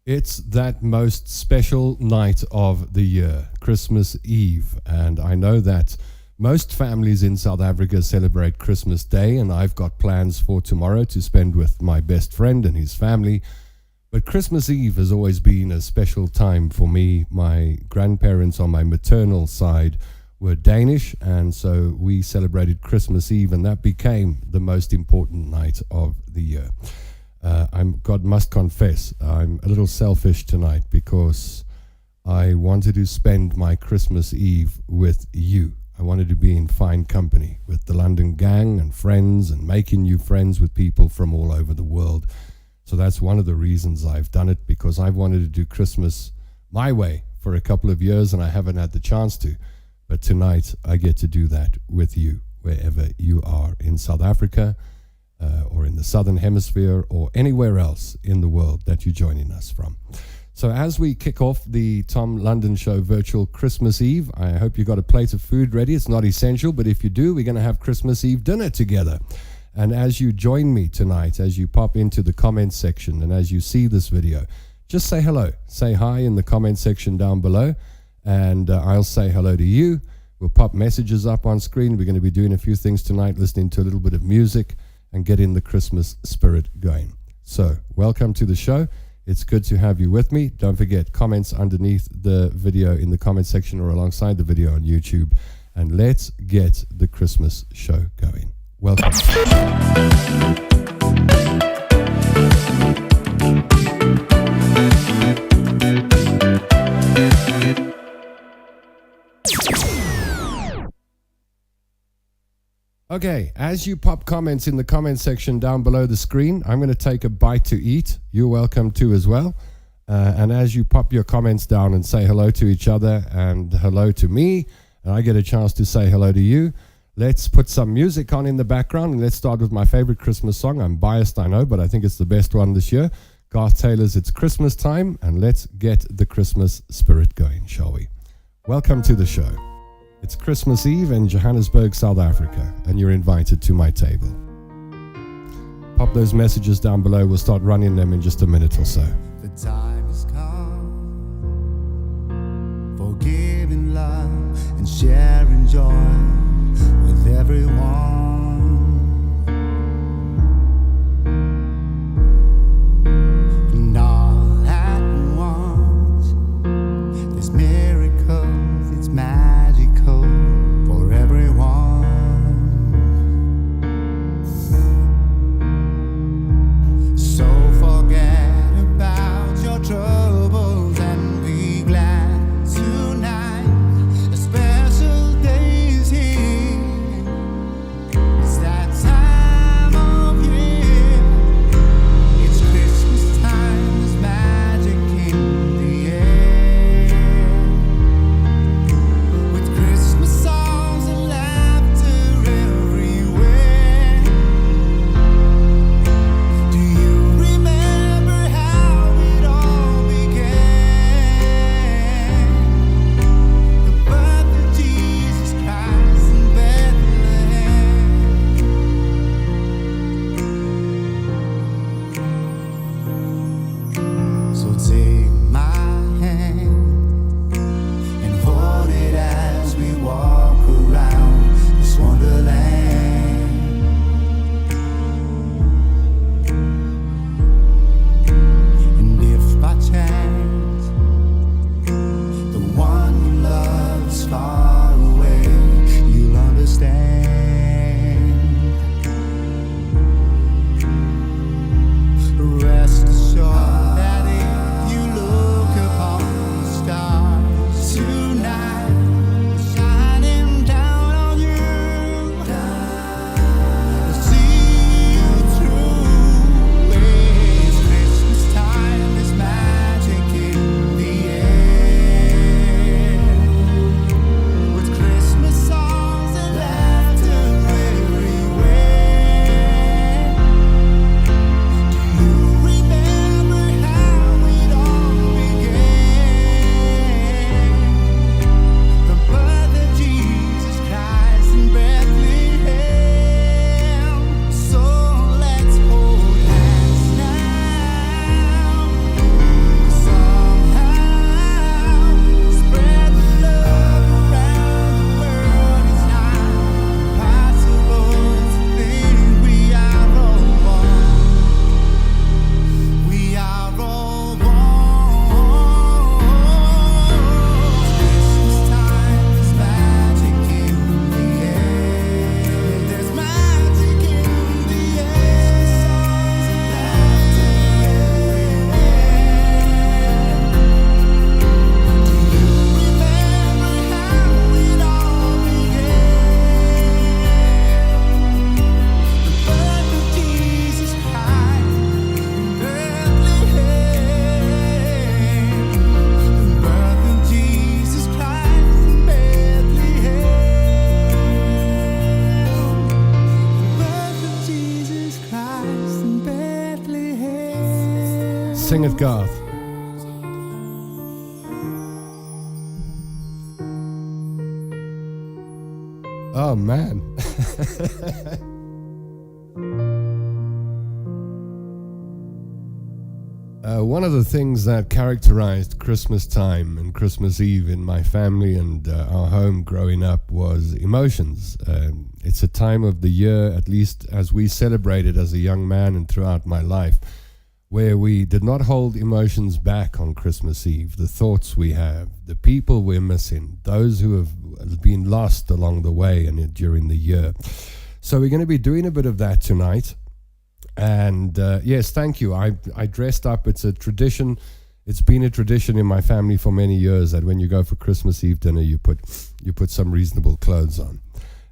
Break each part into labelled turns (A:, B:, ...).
A: It's that most special night of the year, Christmas Eve, and I know that most families in South Africa celebrate Christmas Day, and I've got plans for tomorrow to spend with my best friend and his family. But Christmas Eve has always been a special time for me. My grandparents on my maternal side were Danish, and so we celebrated Christmas Eve, and that became the most important night of the year. God must confess, I'm a little selfish tonight because I wanted to spend my Christmas Eve with you. I wanted to be in fine company with the London gang and friends and making new friends with people from all over the world. So that's one of the reasons I've done it, because I've wanted to do Christmas my way for a couple of years and I haven't had the chance to. But tonight I get to do that with you, wherever you are in South Africa, or in the Southern Hemisphere, or anywhere else in the world that you're joining us from. So as we kick off the Tom London Show virtual Christmas Eve, I hope you got a plate of food ready. It's not essential, but if you do, we're going to have Christmas Eve dinner together. And as you join me tonight, as you pop into the comments section and as you see this video, just say hello. Say hi in the comment section down below, and I'll say hello to you. We'll pop messages up on screen. We're going to be doing a few things tonight, listening to a little bit of music and getting the Christmas spirit going. So welcome to the show. It's good to have you with me. Don't forget, comments underneath the video in the comment section or alongside the video on YouTube. And let's get the Christmas show going. Welcome. Okay, as you pop comments in the comment section down below the screen, I'm going to take a bite to eat. You're welcome to as well. And as you pop your comments down and say hello to each other and hello to me, and I get a chance to say hello to you, let's put some music on in the background, and let's start with my favorite Christmas song. I'm biased, I know, but I think it's the best one this year. Garth Taylor's It's Christmas Time, and let's get the Christmas spirit going, shall we? Welcome to the show. It's Christmas Eve in Johannesburg, South Africa, and you're invited to my table. Pop those messages down below. We'll start running them in just a minute or so.
B: The time has come for giving love and sharing joy with everyone. And all at once, there's miracles, it's magical for everyone. So forget about your troubles and be glad tonight. A special day is here.
A: Sing it, Garth. Oh, man. One of the things that characterized Christmas time and Christmas Eve in my family and our home growing up was emotions. It's a time of the year, at least as we celebrated as a young man and throughout my life, where we did not hold emotions back on Christmas Eve. The thoughts we have, the people we're missing, those who have been lost along the way and during the year. So we're going to be doing a bit of that tonight. And yes, thank you. I dressed up. It's a tradition. It's been a tradition in my family for many years that when you go for Christmas Eve dinner, you put some reasonable clothes on.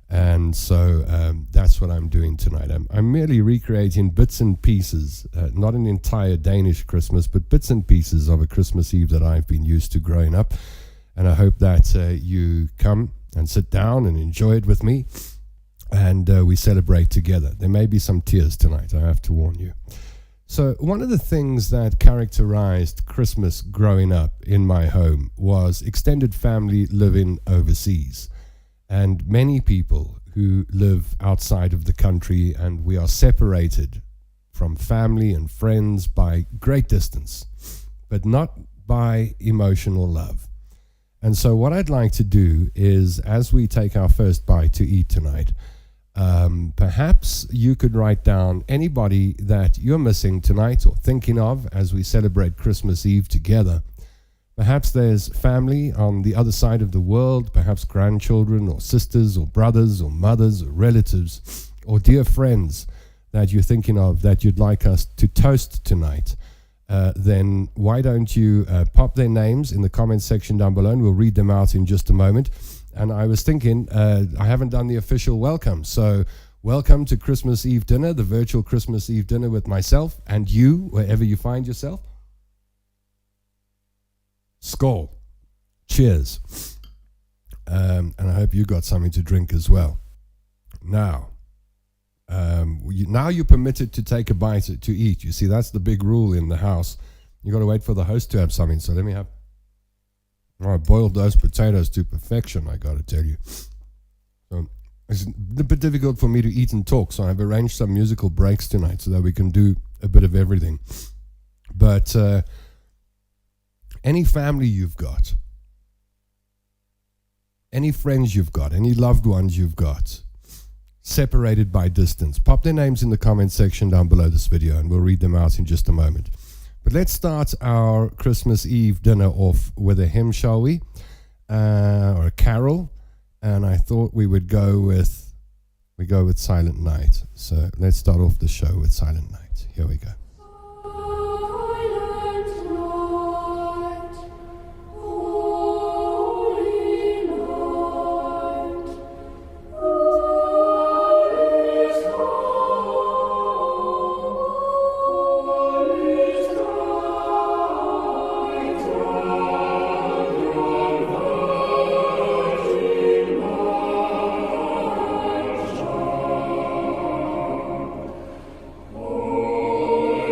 A: And so that's what I'm doing tonight. I'm merely recreating bits and pieces, not an entire Danish Christmas, but bits and pieces of a Christmas Eve that I've been used to growing up. And I hope that you come and sit down and enjoy it with me. And we celebrate together. There may be some tears tonight, I have to warn you. So one of the things that characterized Christmas growing up in my home was extended family living overseas. And many people who live outside of the country, and we are separated from family and friends by great distance, but not by emotional love. And so what I'd like to do is, as we take our first bite to eat tonight, perhaps you could write down anybody that you're missing tonight or thinking of as we celebrate Christmas Eve together. Perhaps there's family on the other side of the world, perhaps grandchildren or sisters or brothers or mothers or relatives or dear friends that you're thinking of that you'd like us to toast tonight. Then why don't you pop their names in the comment section down below, and we'll read them out in just a moment. And I was thinking, I haven't done the official welcome. So welcome to Christmas Eve dinner, the virtual Christmas Eve dinner with myself and you, wherever you find yourself. Skål. Cheers. And I hope you got something to drink as well. Now, now you're permitted to take a bite to eat. You see, that's the big rule in the house. You got to wait for the host to have something. So let me have... Oh, I boiled those potatoes to perfection, I got to tell you. So it's a bit difficult for me to eat and talk, so I've arranged some musical breaks tonight so that we can do a bit of everything. But any family you've got, any friends you've got, any loved ones you've got, separated by distance, pop their names in the comment section down below this video, and we'll read them out in just a moment. But let's start our Christmas Eve dinner off with a hymn, shall we? Or a carol. And I thought we would go with Silent Night. So let's start off the show with Silent Night. Here we go.
C: Oh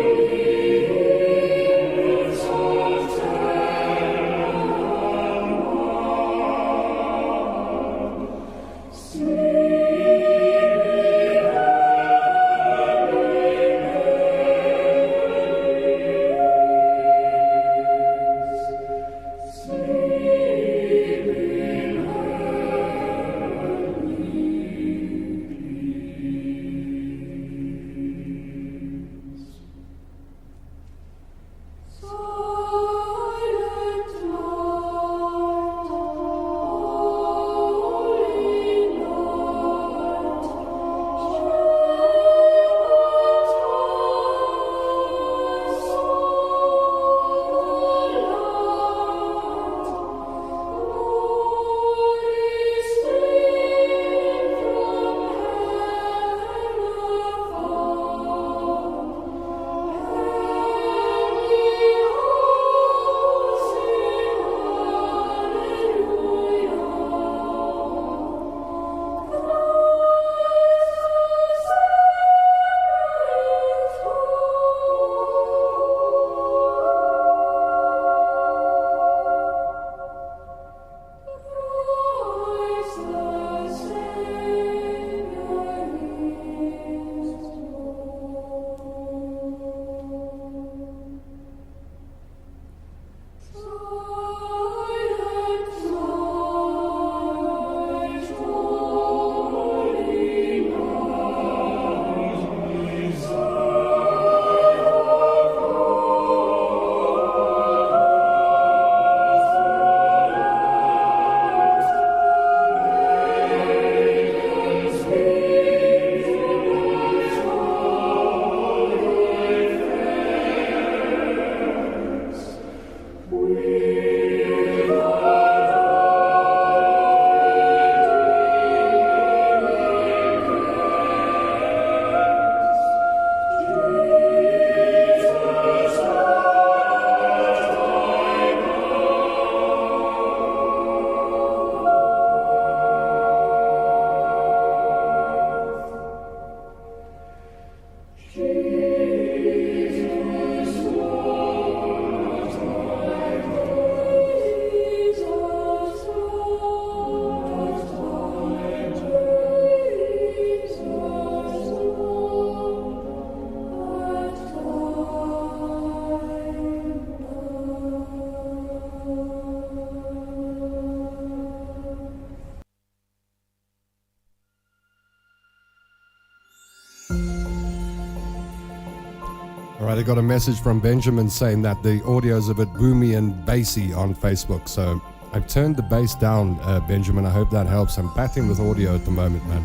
A: I got a message from Benjamin saying that the audio is a bit boomy and bassy on Facebook. So I've turned the bass down, Benjamin. I hope that helps. I'm battling with audio at the moment, man.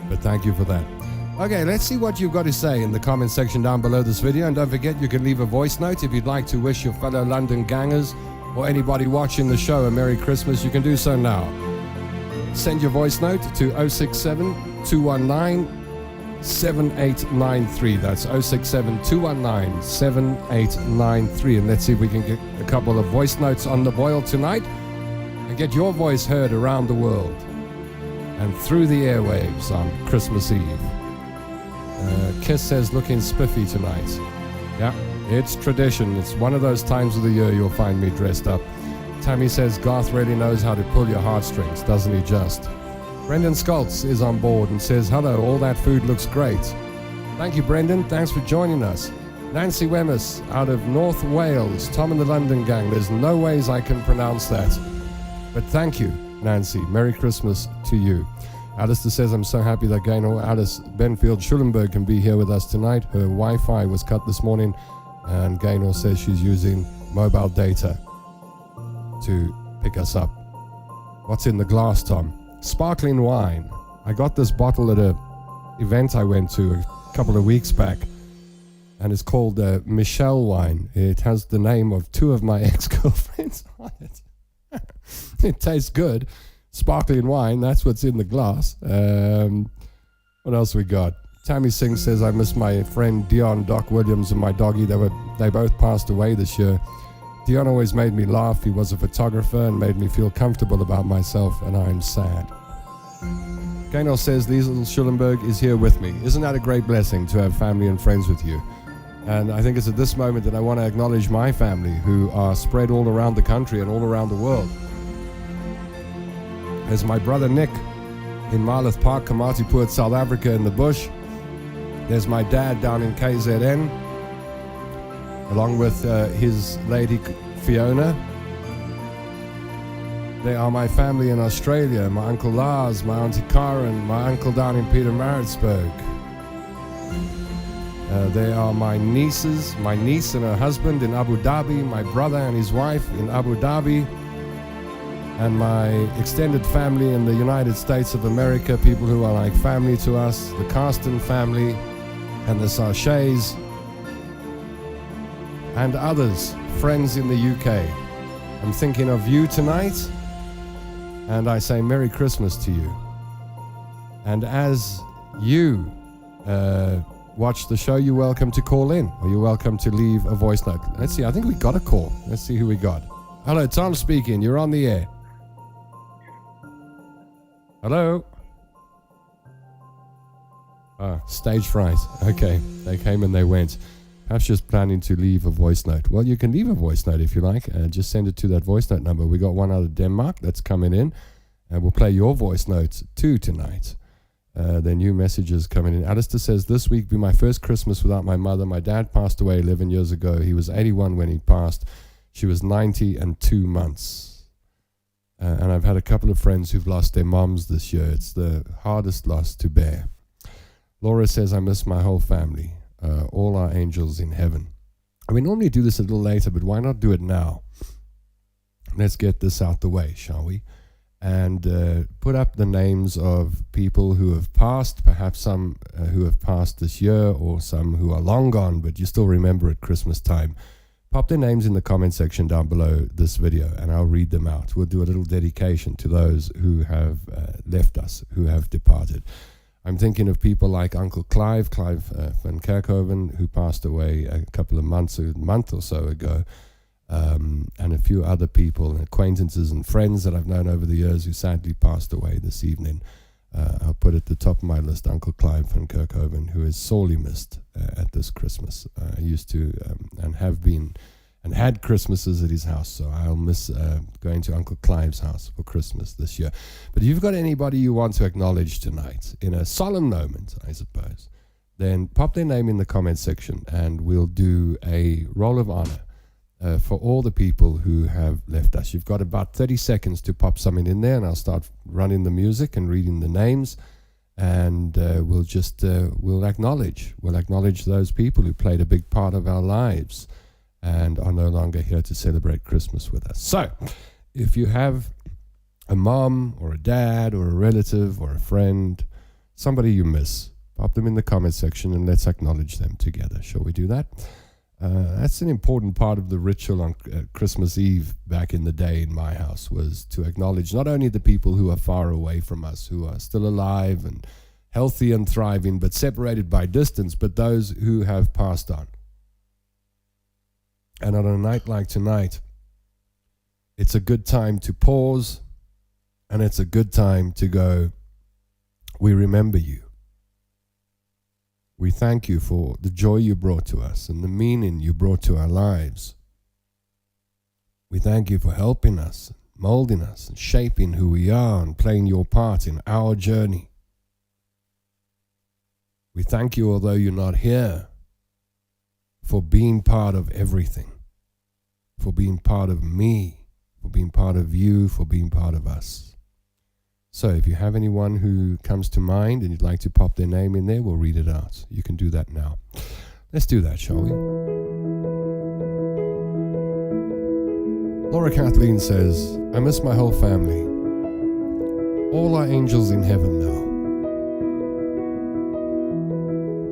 A: But thank you for that. Okay, let's see what you've got to say in the comment section down below this video. And don't forget, you can leave a voice note if you'd like to wish your fellow London gangers or anybody watching the show a Merry Christmas. You can do so now. Send your voice note to 067 219 7893. That's 067 219 7893. And let's see if we can get a couple of voice notes on the boil tonight and get your voice heard around the world and through the airwaves on Christmas Eve. Kiss says looking spiffy tonight. Yeah, it's tradition. It's one of those times of the year you'll find me dressed up. Tammy says Garth really knows how to pull your heartstrings, doesn't he just? Brendan Skoltz is on board and says, hello, all that food looks great. Thank you, Brendan. Thanks for joining us. Nancy Wemys out of North Wales, Tom and the London Gang. There's no ways I can pronounce that. But thank you, Nancy. Merry Christmas to you. Alistair says, I'm so happy that Gaynor Alice Benfield Schulenberg can be here with us tonight. Her Wi-Fi was cut this morning, and Gaynor says she's using mobile data to pick us up. What's in the glass, Tom? Sparkling wine. I got this bottle at a event I went to a couple of weeks back, and it's called Michelle wine. It has the name of two of my ex-girlfriends on it. It tastes good. Sparkling wine, that's what's in the glass. What else we got? Tammy Singh says, I miss my friend Dion, Doc Williams, and my doggy. They both passed away this year. Dion always made me laugh. He was a photographer and made me feel comfortable about myself, and I'm sad. Gaynor says, Liesl Schulenberg is here with me. Isn't that a great blessing to have family and friends with you? And I think it's at this moment that I want to acknowledge my family who are spread all around the country and all around the world. There's my brother Nick in Marloth Park, Komatipoort, South Africa in the bush. There's my dad down in KZN, along with his lady Fiona. They are my family in Australia, my Uncle Lars, my Auntie Karen, my uncle down in Pietermaritzburg. They are my nieces, my niece and her husband in Abu Dhabi, my brother and his wife in Abu Dhabi, and my extended family in the United States of America, people who are like family to us, the Carsten family and the Sarchays, and others, friends in the UK. I'm thinking of you tonight, and I say Merry Christmas to you. And as you watch the show, you're welcome to call in, or you're welcome to leave a voice note. Let's see, I think we got a call. Let's see who we got. Hello, Tom speaking. You're on the air. Hello? Stage fright. Okay, they came and they went. Perhaps just planning to leave a voice note. Well, you can leave a voice note if you like. Just send it to that voice note number. We got one out of Denmark that's coming in, and we'll play your voice note too tonight. The new messages coming in. Alistair says, this week be my first Christmas without my mother. My dad passed away 11 years ago. He was 81 when he passed. She was 90 and 2 months. And I've had a couple of friends who've lost their moms this year. It's the hardest loss to bear. Laura says, I miss my whole family. All our angels in heaven. We normally do this a little later, but why not do it now? Let's get this out the way, shall we? And put up the names of people who have passed, perhaps some who have passed this year, or some who are long gone, but you still remember at Christmas time. Pop their names in the comment section down below this video, and I'll read them out. We'll do a little dedication to those who have left us, who have departed. I'm thinking of people like Uncle Clive van Kerkhoven, who passed away a month or so ago, and a few other people and acquaintances and friends that I've known over the years who sadly passed away this evening. I'll put at the top of my list Uncle Clive van Kerkhoven, who is sorely missed at this Christmas. I used to and have been and had Christmases at his house, so I'll miss going to Uncle Clive's house for Christmas this year. But if you've got anybody you want to acknowledge tonight, in a solemn moment, I suppose, then pop their name in the comment section, and we'll do a roll of honor for all the people who have left us. You've got about 30 seconds to pop something in there, and I'll start running the music and reading the names, and we'll acknowledge those people who played a big part of our lives and are no longer here to celebrate Christmas with us. So, if you have a mom or a dad or a relative or a friend, somebody you miss, pop them in the comment section and let's acknowledge them together. Shall we do that? That's an important part of the ritual on Christmas Eve back in the day in my house, was to acknowledge not only the people who are far away from us, who are still alive and healthy and thriving, but separated by distance, but those who have passed on. And on a night like tonight, it's a good time to pause, and it's a good time to go, we remember you. We thank you for the joy you brought to us and the meaning you brought to our lives. We thank you for helping us, molding us, and shaping who we are and playing your part in our journey. We thank you, although you're not here, for being part of everything, for being part of me, for being part of you, for being part of us. So if you have anyone who comes to mind and you'd like to pop their name in there, we'll read it out. You can do that now. Let's do that, shall we? Laura Kathleen says, I miss my whole family. All our angels in heaven now.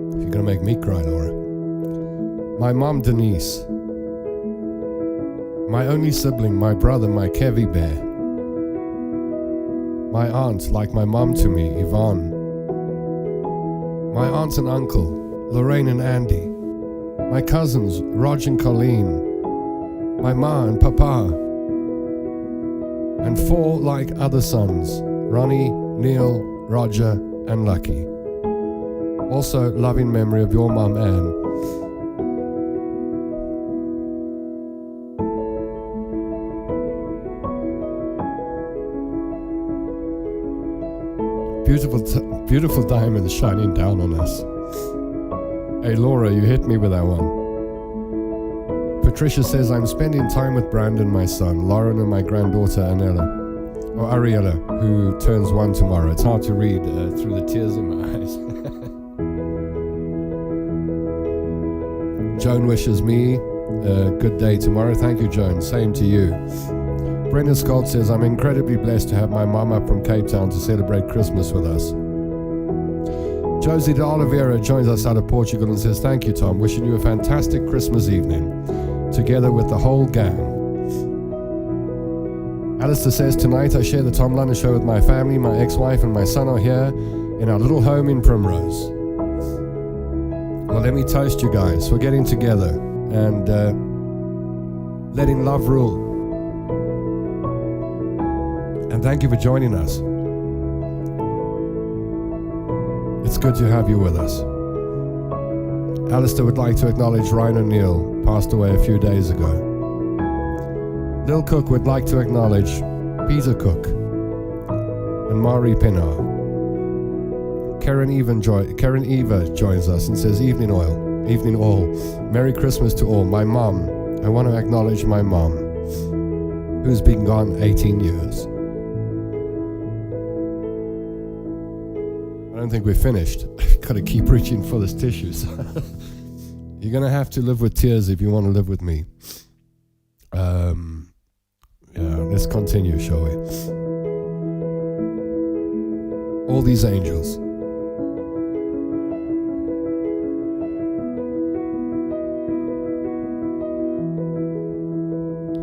A: If you're going to make me cry, Laura. My mom, Denise. My only sibling, my brother, my Kevy Bear. My aunt, like my mom to me, Yvonne. My aunt and uncle, Lorraine and Andy. My cousins, Rog and Colleen. My ma and papa. And 4 like other sons, Ronnie, Neil, Roger, and Lucky. Also, loving memory of your mum, Anne. Beautiful diamonds shining down on us. Hey Laura, you hit me with that one. Patricia says, I'm spending time with Brandon, my son, Lauren and my granddaughter Ariella, who turns 1 tomorrow. It's hard to read through the tears in my eyes. Joan wishes me a good day tomorrow. Thank you, Joan. Same to you. Brenda Scott says, I'm incredibly blessed to have my mom up from Cape Town to celebrate Christmas with us. Josie de Oliveira joins us out of Portugal and says, thank you, Tom. Wishing you a fantastic Christmas evening, together with the whole gang. Alistair says, tonight I share the Tom London Show with my family. My ex-wife and my son are here in our little home in Primrose. Well, let me toast you guys for getting together and letting love rule. And thank you for joining us. It's good to have you with us. Alistair would like to acknowledge Ryan O'Neill, passed away a few days ago. Lil Cook would like to acknowledge Peter Cook and Mari Pinar. Karen Eva joins us and says, evening all. Merry Christmas to all. My mom, I want to acknowledge my mom, who's been gone 18 years. I don't think we're finished. I've got to keep reaching for this tissue. So you're going to have to live with tears if you want to live with me. Let's continue, shall we? All these angels.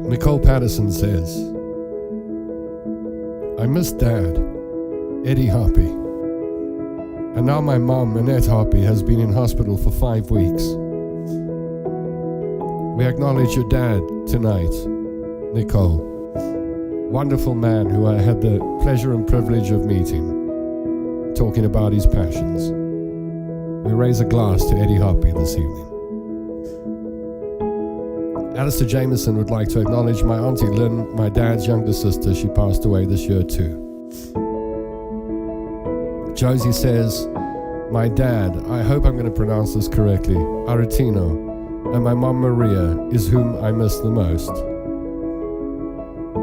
A: Nicole Patterson says, I miss Dad, Eddie Harpy. And now my mom, Annette Harpy, has been in hospital for 5 weeks. We acknowledge your dad tonight, Nicole. Wonderful man who I had the pleasure and privilege of meeting, talking about his passions. We raise a glass to Eddie Harpy this evening. Alistair Jameson would like to acknowledge my Auntie Lynn, my dad's younger sister. She passed away this year too. Josie says, my dad, I hope I'm going to pronounce this correctly, Aretino, and my mom Maria is whom I miss the most.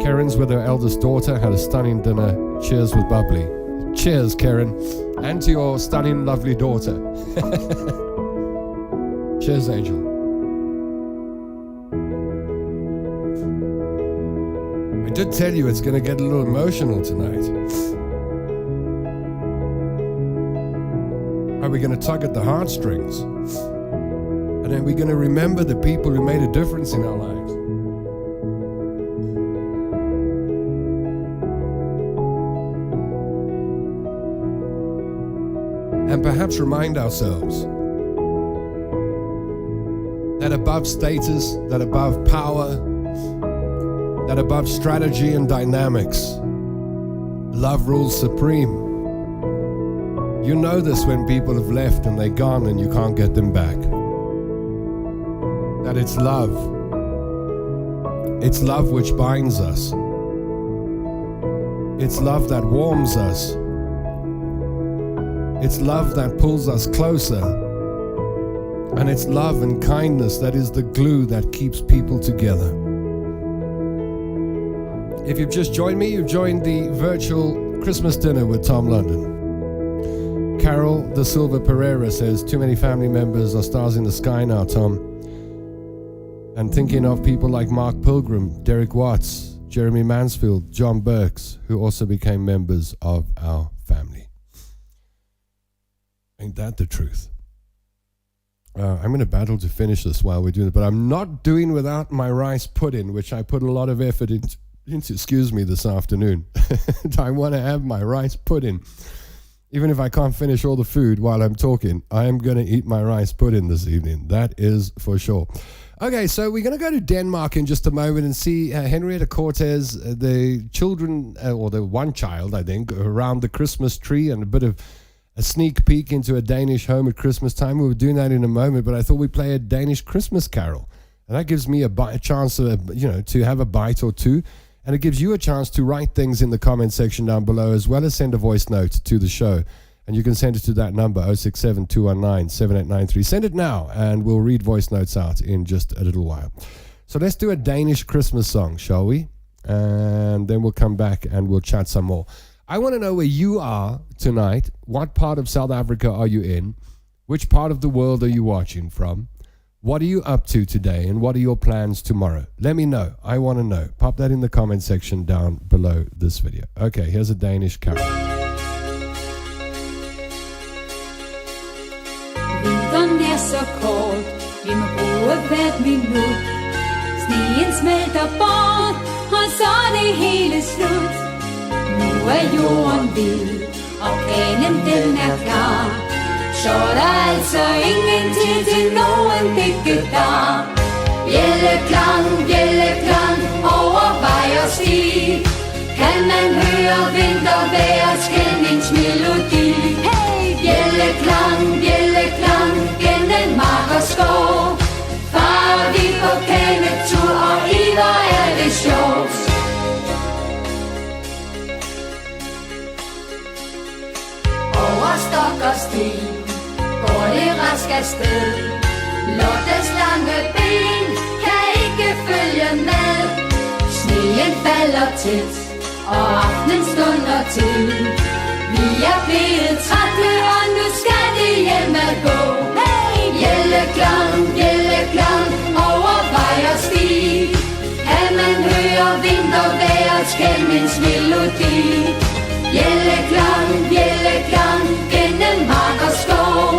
A: Karen's with her eldest daughter, had a stunning dinner. Cheers with bubbly. Cheers, Karen. And to your stunning, lovely daughter. Cheers, Angel. I did tell you it's going to get a little emotional tonight. Are we going to tug at the heartstrings? And then we're going to remember the people who made a difference in our lives. And perhaps remind ourselves that above status, that above power, that above strategy and dynamics, love rules supreme. You know this when people have left and they're gone and you can't get them back. That it's love. It's love which binds us. It's love that warms us. It's love that pulls us closer. And it's love and kindness that is the glue that keeps people together. If you've just joined me, you've joined the virtual Christmas dinner with Tom London. Carol Da Silva Pereira says, too many family members are stars in the sky now, Tom. And thinking of people like Mark Pilgrim, Derek Watts, Jeremy Mansfield, John Burks, who also became members of our family. Ain't that the truth? I'm going to battle to finish this while we're doing it, but I'm not doing without my rice pudding, which I put a lot of effort into excuse me, this afternoon. I want to have my rice pudding. Even if I can't finish all the food while I'm talking, I am going to eat my rice pudding this evening. That is for sure. Okay, so we're going to go to Denmark in just a moment and see Henrietta Cortez, the children, or the one child, I think, around the Christmas tree, and a bit of a sneak peek into a Danish home at Christmas time. We were doing that in a moment, but I thought we'd play a Danish Christmas carol. And that gives me a chance to have a bite or two. And it gives you a chance to write things in the comment section down below, as well as send a voice note to the show. And you can send it to that number, 067-219-7893. Send it now, and we'll read voice notes out in just a little while. So let's do a Danish Christmas song, shall we? And then we'll come back and we'll chat some more. I want to know where you are tonight. What part of South Africa are you in? Which part of the world are you watching from? What are you up to today, and what are your plans tomorrow? Let me know. I want to know. Pop that in the comment section down below this video. Okay, here's a Danish carol.
C: Vinteren så kort, vi må bruge hvert minut. Sneen smelter bort, og så det hele slut. Nu jorden hvid, og planen den klar. Så der altså ingen tid til nogen digtedar. Bjelleklang over vej og sti. Kan man høre vintervejrets skælningsmelodi. Hey! Bjelleklang gennem mark og skov. Far vi på kæmpetur, og i hvor er det sjovt. Over stok og sten går det rask afsted. Lottes lange ben kan ikke følge med. Sneen falder tæt, og aftenen stunder til. Vi er blevet trætte, og nu skal det hjem at gå. Hey! Bjelleklang over vej og sti. Kan man høre vintervejrets skælningsmelodi. Bjelleklang gennem mark og skov.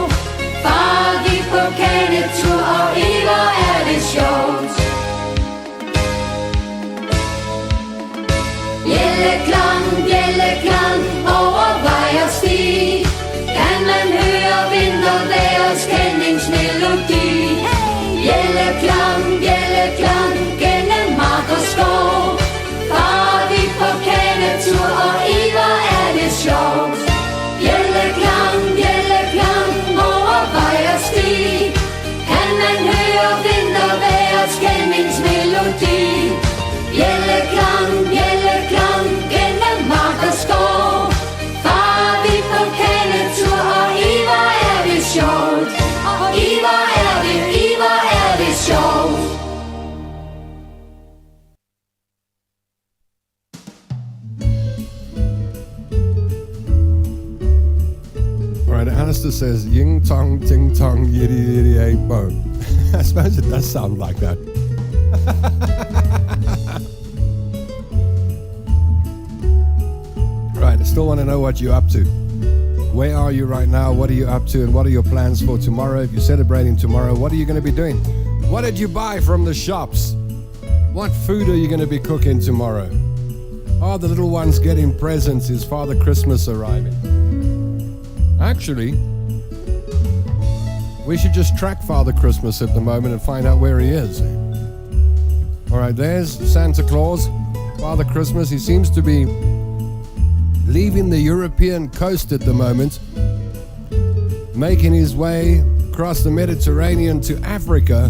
C: Far vi på kæletur, og i hvor er det sjovt. Bjelleklang over vej og sti. Kan man høre vintervejrets skælningsmelodi. Bjelleklang gennem mark og skov. Far vi på kæletur, og i hvor er det sjovt.
A: Alistair says, ying tong, ting tong, yiddy yiddy a bo. I suppose it does sound like that. Right, I still want to know what you're up to. Where are you right now? What are you up to? And what are your plans for tomorrow? If you're celebrating tomorrow, what are you going to be doing? What did you buy from the shops? What food are you going to be cooking tomorrow? Are the little ones getting presents? Is Father Christmas arriving? Actually, we should just track Father Christmas at the moment and find out where he is. All right, there's Santa Claus, Father Christmas. He seems to be leaving the European coast at the moment, making his way across the Mediterranean to Africa.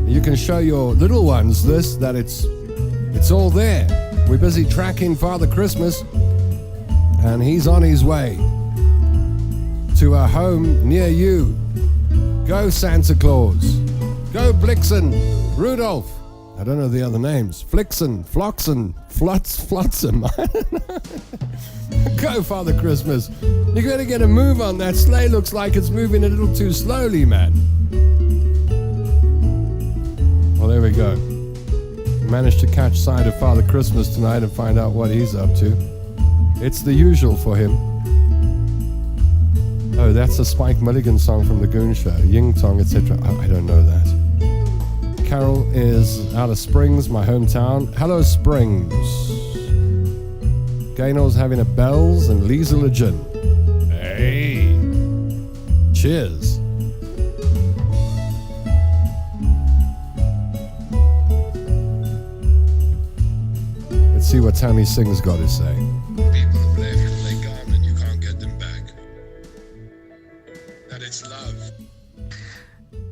A: You can show your little ones this, that it's all there. We're busy tracking Father Christmas, and he's on his way to a home near you. Go Santa Claus. Go Blixen, Rudolph. I don't know the other names. Flixen, Floxen, Flotsam. I don't know. Go Father Christmas. You gotta get a move on. That sleigh looks like it's moving a little too slowly, man. Well, there we go. Managed to catch sight of Father Christmas tonight and find out what he's up to. It's the usual for him. Oh, that's a Spike Milligan song from the Goon Show. Ying Tong, etc. I don't know that. Carol is out of Springs, my hometown. Hello, Springs. Gaynor's having a Bells and Lisa Legend. Hey. Cheers. Let's see what Tammy Singh's got to say.
D: People have left and they're gone and you can't get them back. That it's love.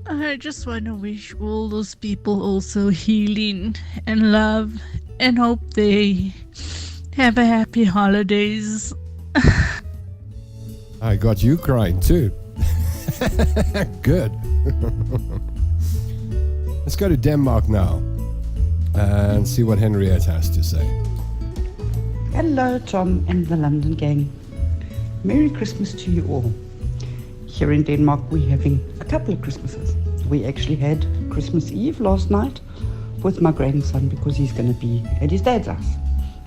E: I just want to wish all those people also healing and love and hope they have a happy holidays.
A: I got you crying too. Good. Let's go to Denmark now and see what Henriette has to say.
F: Hello, Tom and the London gang. Merry Christmas to you all. Here in Denmark, we're having a couple of Christmases. We actually had Christmas Eve last night with my grandson because he's going to be at his dad's house.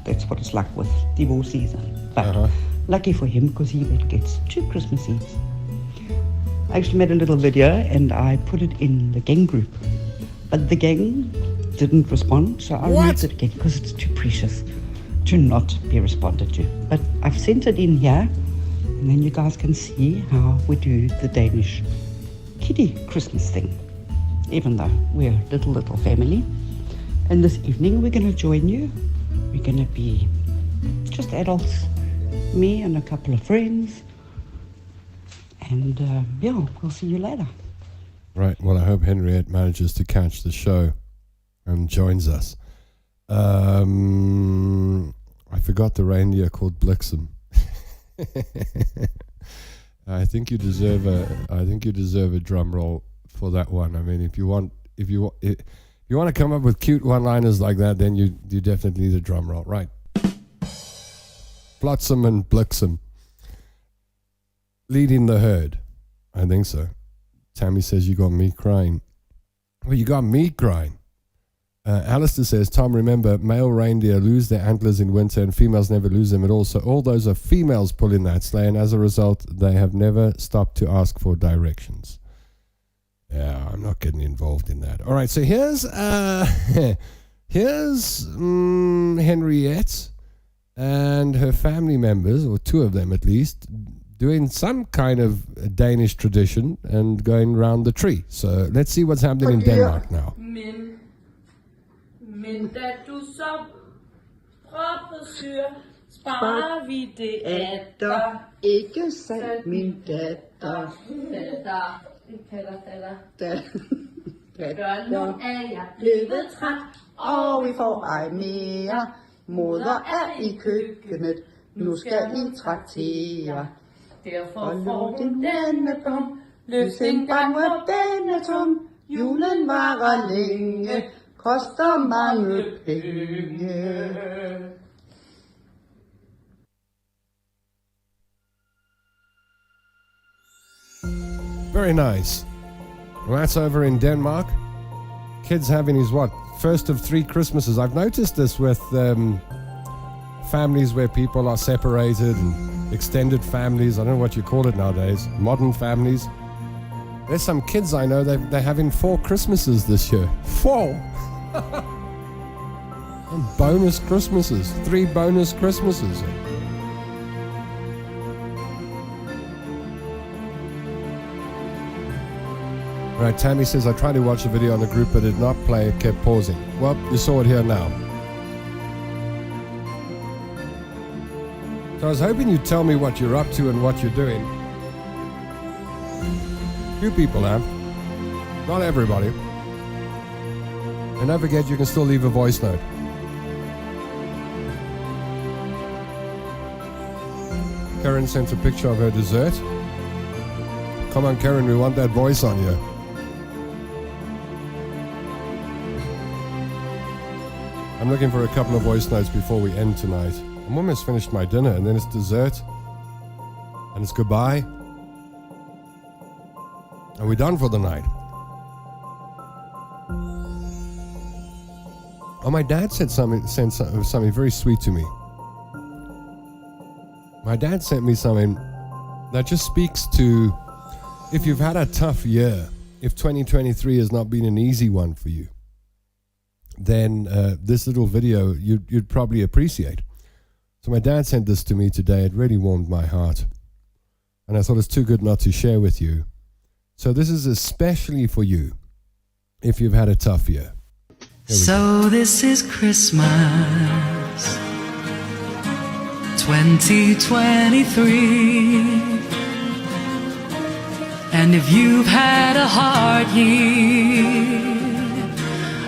F: That's what it's like with divorce season. But lucky for him because he then gets 2 Christmas Eves. I actually made a little video and I put it in the gang group. But the gang didn't respond, so I removed it again because it's too precious to not be responded to. But I've sent it in here, and then you guys can see how we do the Danish kiddie Christmas thing, even though we're a little family. And this evening we're going to join you. We're going to be just adults, me and a couple of friends, and yeah, we'll see you later.
A: Right, well, I hope Henriette manages to catch the show and joins us. I forgot the reindeer called Blixen. I think you deserve a drum roll for that one. I mean, if you want to come up with cute one-liners like that, then you definitely need a drum roll, right? Flotsam and Blixen leading the herd. I think so. Tammy says you got me crying. Well, you got me crying. Alistair says, Tom, remember, male reindeer lose their antlers in winter and females never lose them at all. So all those are females pulling that sleigh, and as a result, they have never stopped to ask for directions. Yeah, I'm not getting involved in that. All right, so here's Henriette and her family members, or 2 of them at least, doing some kind of Danish tradition and going around the tree. So let's see what's happening in Denmark now.
G: Men da du så prøver syr, sparer vi det efter.
F: Ikke sandt, min datter.
G: Gør nu er jeg blevet træt,
F: Og vi får ej mere. Moder er i køkkenet. Nu skal I traktere.
G: derfor får du denne pung.
F: Løs en gang og denne tung. Julen varer længe. Koster mange penge.
A: Very nice. Well, that's over in Denmark. Kids having his first of 3 Christmases. I've noticed this with families where people are separated and extended families. I don't know what you call it nowadays. Modern families. There's some kids I know, they're having 4 Christmases this year. 4! And bonus Christmases. 3 bonus Christmases. Right, Tammy says, I tried to watch the video on the group, but it did not play. It kept pausing. Well, you saw it here now. So I was hoping you'd tell me what you're up to and what you're doing. Few people have. Not everybody. And don't forget, you can still leave a voice note. Karen sent a picture of her dessert. Come on, Karen, we want that voice on you. I'm looking for a couple of voice notes before we end tonight. I'm almost finished my dinner, and then it's dessert. And it's goodbye. And we're done for the night. Oh, my dad sent something very sweet to me. My dad sent me something that just speaks to, if you've had a tough year, if 2023 has not been an easy one for you, then this little video you'd probably appreciate. So my dad sent this to me today. It really warmed my heart. And I thought it's too good not to share with you. So this is especially for you if you've had a tough year.
H: So this is Christmas 2023. And if you've had a hard year,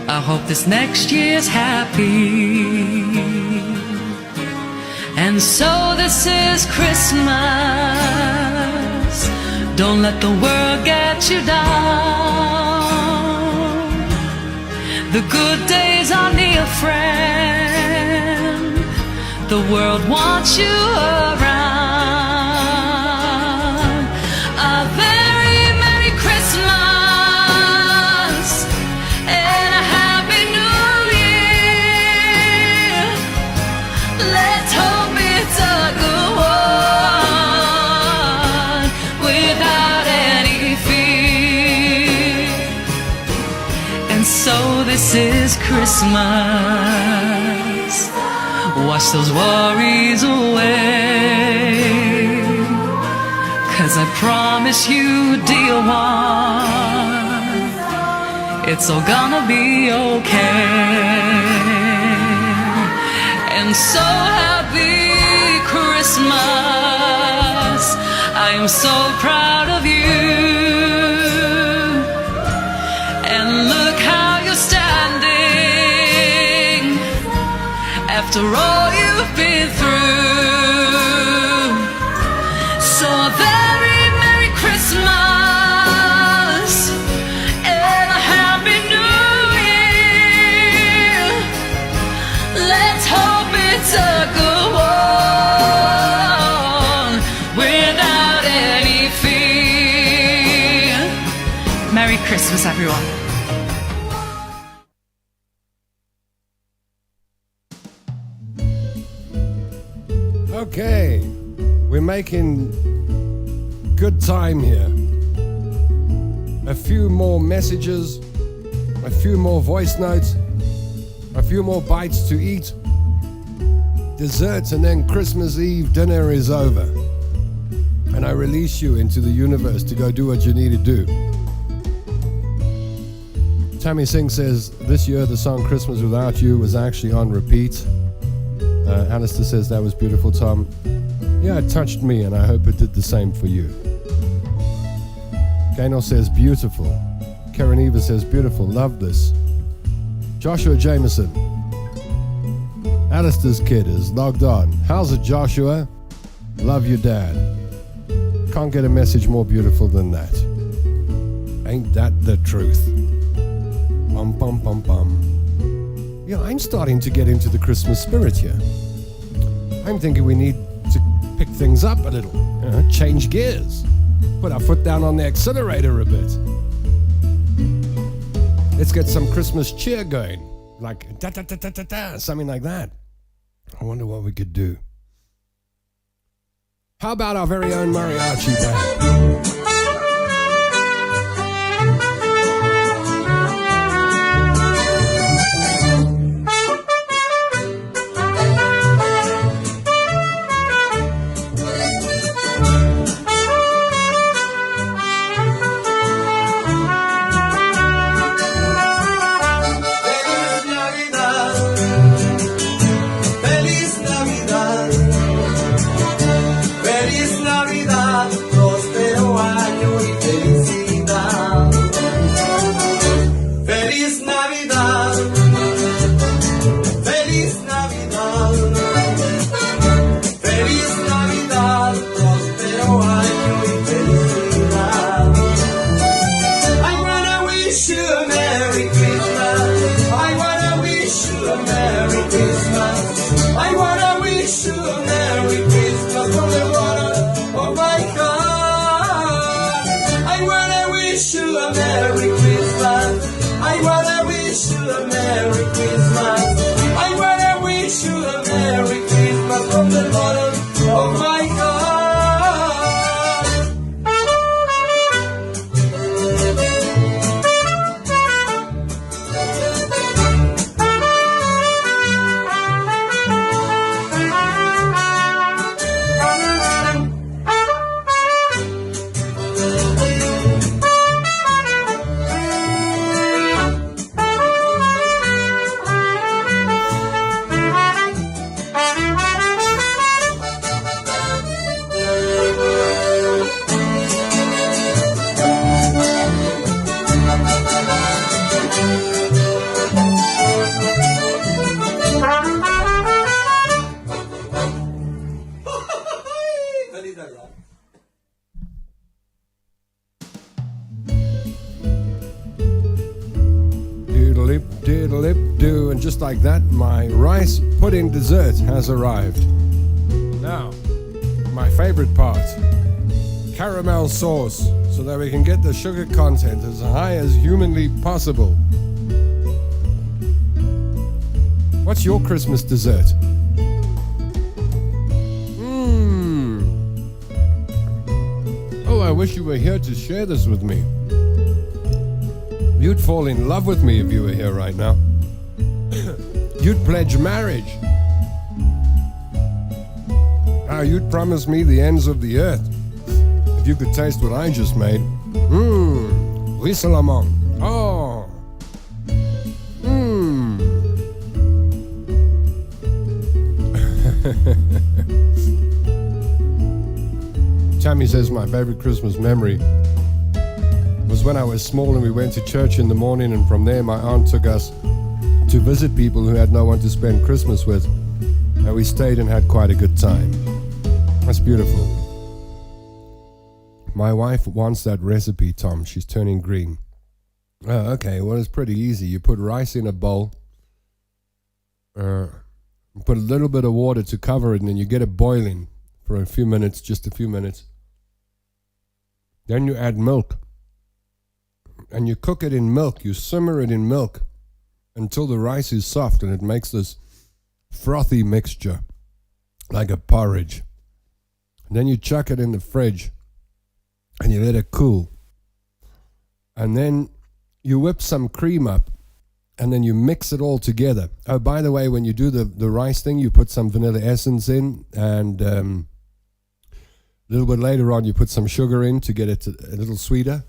H: I hope this next year's happy. And so this is Christmas. Don't let the world get you down. The good days are near, friend. The world wants you around. A very Merry Christmas and a Happy New Year. Let's hope it's a good one without any fear. And so this is Christmas. Wash those worries away, 'cause I promise you, dear one, it's all gonna be okay. And so happy Christmas. I am so proud of you. And look how you're standing after all you've been through. So a very Merry Christmas and a Happy New Year. Let's hope it's a good one without any fear. Merry Christmas, everyone.
A: Okay, we're making good time here. A few more messages, a few more voice notes, a few more bites to eat, desserts, and then Christmas Eve dinner is over. And I release you into the universe to go do what you need to do. Tammy Singh says, this year the song Christmas Without You was actually on repeat. Alistair says, that was beautiful, Tom. Yeah, it touched me, and I hope it did the same for you. Gaynor says, beautiful. Karen Eva says, beautiful, love this. Joshua Jameson. Alistair's kid is logged on. How's it, Joshua? Love your dad. Can't get a message more beautiful than that. Ain't that the truth? Bum, bum, bum, bum. Yeah, I'm starting to get into the Christmas spirit here. I'm thinking we need to pick things up a little, change gears. put our foot down on the accelerator a bit. Let's get some Christmas cheer going. Like da da da da da da, something like that. I wonder what we could do. How about our very own mariachi band? Diddle-ip-do, and just like that, my rice pudding dessert has arrived. Now, my favorite part, caramel sauce, so that we can get the sugar content as high as humanly possible. What's your Christmas dessert? Oh, I wish you were here to share this with me. You'd fall in love with me if you were here right now. You'd pledge marriage. You'd promise me the ends of the earth if you could taste what I just made. Risalamon. Oh. Tammy says my favorite Christmas memory was when I was small and we went to church in the morning, and from there my aunt took us to visit people who had no one to spend Christmas with, and we stayed and had quite a good time. That's beautiful. My wife wants that recipe, Tom. She's turning green. Oh, okay, well, it's pretty easy. You put rice in a bowl, put a little bit of water to cover it, and then you get it boiling for a few minutes, just a few minutes. Then you add milk. And you cook it in milk, you simmer it in milk until the rice is soft and it makes this frothy mixture, like a porridge. And then you chuck it in the fridge and you let it cool. And then you whip some cream up and then you mix it all together. Oh, by the way, when you do the rice thing, you put some vanilla essence in, and a little bit later on you put some sugar in to get it a little sweeter.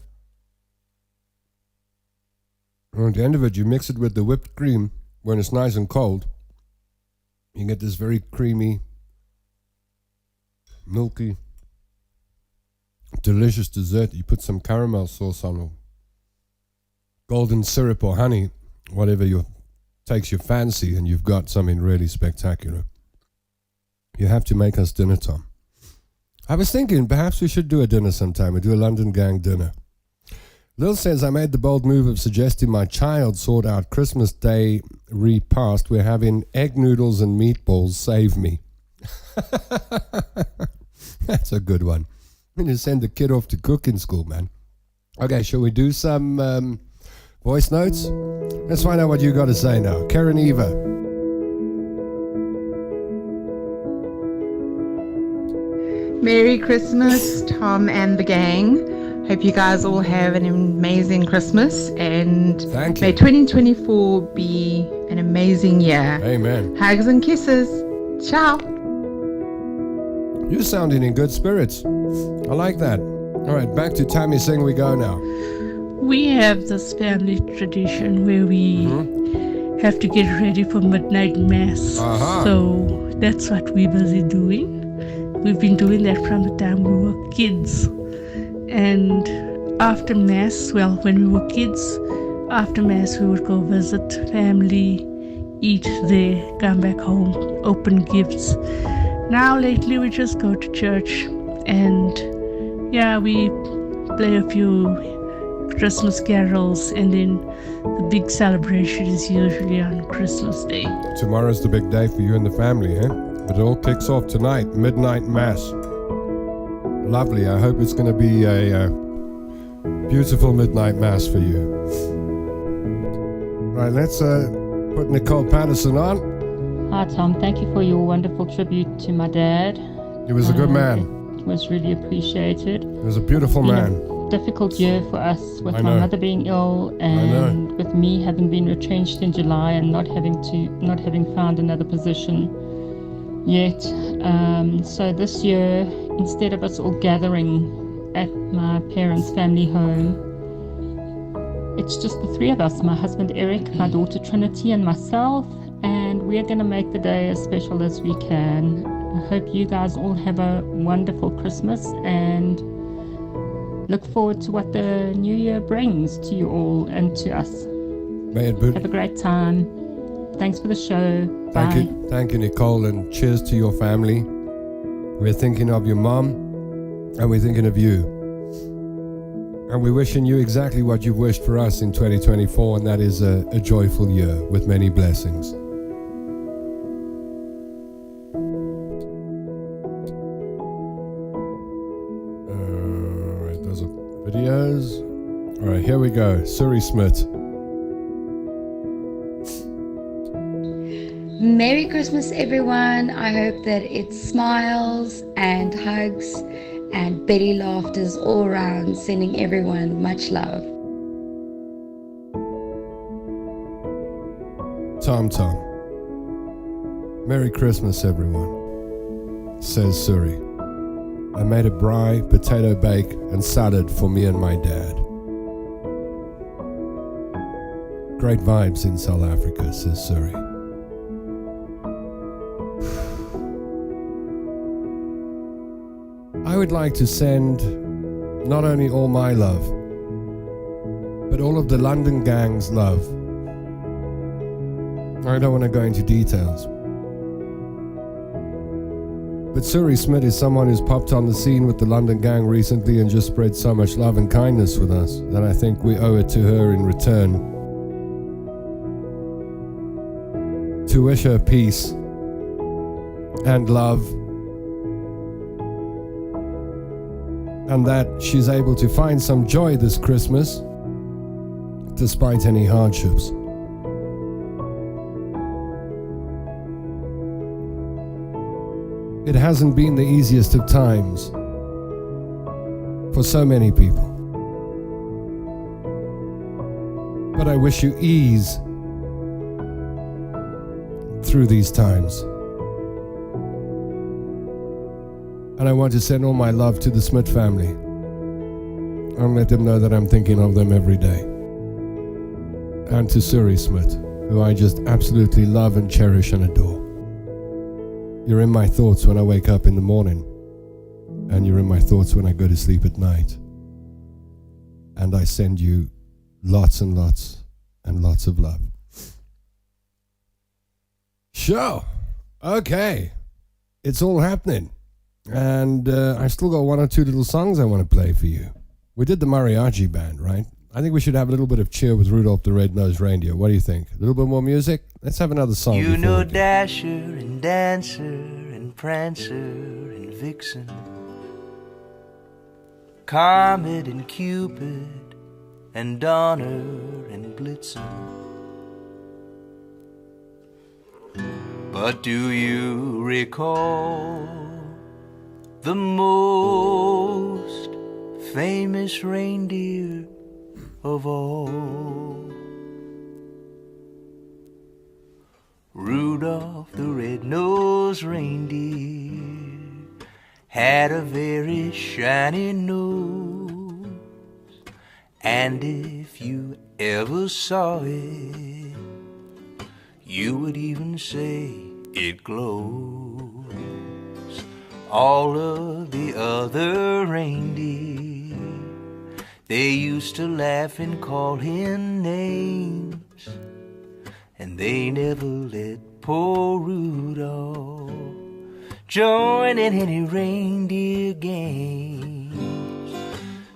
A: And at the end of it, you mix it with the whipped cream when it's nice and cold. You get this very creamy, milky, delicious dessert. You put some caramel sauce on it, golden syrup or honey, whatever takes your fancy, and you've got something really spectacular. You have to make us dinner, Tom. I was thinking perhaps we should do a dinner sometime. We do a London Gang dinner. Lil says, I made the bold move of suggesting my child sort out Christmas Day repast. We're having egg noodles and meatballs. Save me. That's a good one. I'm going to send the kid off to cooking school, man. Okay, shall we do some voice notes? Let's find out what you got to say now. Karen Eva.
I: Merry Christmas, Tom and the gang. Hope you guys all have an amazing Christmas, and
A: Thank you.
I: may 2024 be an amazing year.
A: Amen.
I: Hugs and kisses. Ciao.
A: You're sounding in good spirits. I like that. All right, back to Tammy Singh we go now.
E: We have this family tradition where we have to get ready for midnight mass.
A: Uh-huh.
E: So that's what we're busy doing. We've been doing that from the time we were kids. And after mass, well, when we were kids, after mass we would go visit family, eat there, come back home, open gifts. Now lately we just go to church and we play a few Christmas carols, and then the big celebration is usually on Christmas Day.
A: Tomorrow's the big day for you and the family, eh? But it all kicks off tonight, midnight mass. Lovely. I hope it's going to be a beautiful midnight mass for you. Right, let's put Nicole Patterson on.
J: Hi Tom, thank you for your wonderful tribute to my dad.
A: He was a good man.
J: It was really appreciated.
A: He was a beautiful man.
J: Difficult year for us with
A: I
J: my
A: know.
J: mother being ill and with me having been retrenched in July and not having found another position yet. So this year, instead of us all gathering at my parents' family home, it's just the three of us, my husband Eric, my daughter Trinity and myself, and we're going to make the day as special as we can. I hope you guys all have a wonderful Christmas and look forward to what the new year brings to you all and to us.
A: May it be.
J: Have a great time. Thanks for the show. Bye.
A: Thank you, Nicole, and cheers to your family. We're thinking of your mom, and we're thinking of you. And we're wishing you exactly what you've wished for us in 2024, and that is a joyful year with many blessings. All right, those are videos. All right, here we go. Suri Smith.
K: Merry Christmas, everyone. I hope that it's smiles and hugs and belly laughters all around, sending everyone much love.
A: Tom Tom. Merry Christmas, everyone, says Suri. I made a braai, potato bake, and salad for me and my dad. Great vibes in South Africa, says Suri. I would like to send not only all my love, but all of the London gang's love. I don't want to go into details. But Suri Smith is someone who's popped on the scene with the London gang recently and just spread so much love and kindness with us that I think we owe it to her in return to wish her peace and love, and that she's able to find some joy this Christmas despite any hardships. It hasn't been the easiest of times for so many people. But I wish you ease through these times. And I want to send all my love to the Smith family and let them know that I'm thinking of them every day. And to Suri Smith, who I just absolutely love and cherish and adore. You're in my thoughts when I wake up in the morning, and you're in my thoughts when I go to sleep at night. And I send you lots and lots and lots of love. Sure. Okay. It's all happening. And I've still got one or two little songs I want to play for you. We did the mariachi band, right? I think we should have a little bit of cheer with Rudolph the Red-Nosed Reindeer. What do you think? A little bit more music? Let's have another song.
L: You know Dasher and Dancer and Prancer and Vixen. Comet and Cupid and Donner and Blitzen. But do you recall the most famous reindeer of all? Rudolph the red-nosed reindeer had a very shiny nose, and if you ever saw it, you would even say it glows. All of the other reindeer, they used to laugh and call him names, and they never let poor Rudolph join in any reindeer games.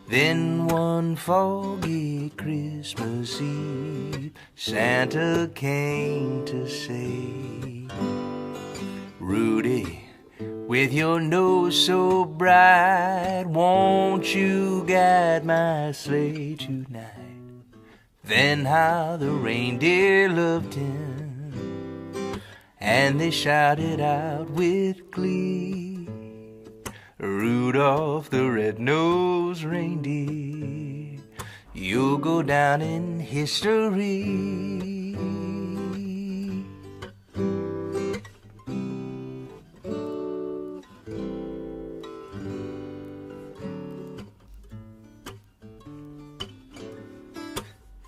L: Then one foggy Christmas Eve, Santa came to say, Rudy, with your nose so bright, won't you guide my sleigh tonight? Then how the reindeer loved him, and they shouted out with glee, Rudolph the red-nosed reindeer, you'll go down in history.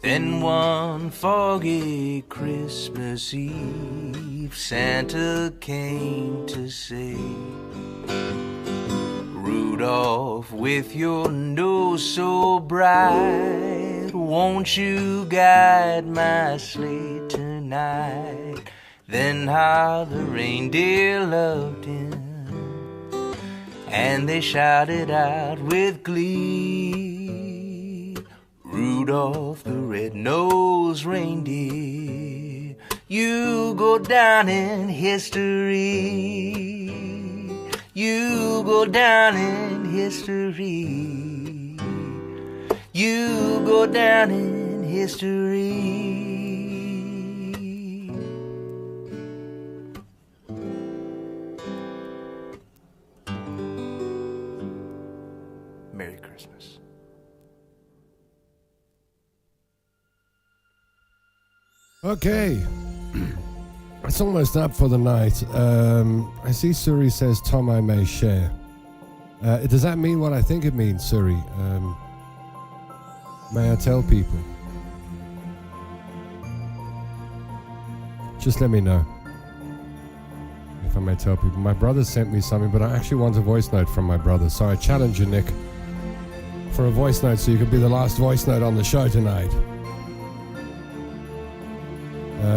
L: Then one foggy Christmas Eve, Santa came to say, Rudolph, with your nose so bright, won't you guide my sleigh tonight? Then how the reindeer loved him, and they shouted out with glee, Rudolph the red-nosed reindeer, you go down in history. You go down in history. You go down in history. Merry Christmas.
A: Okay, it's almost up for the night. I see Suri says, Tom, I may share. Does that mean what I think it means, Suri? May I tell people? Just let me know if I may tell people. My brother sent me something, but I actually want a voice note from my brother. So I challenge you, Nick, for a voice note so you can be the last voice note on the show tonight.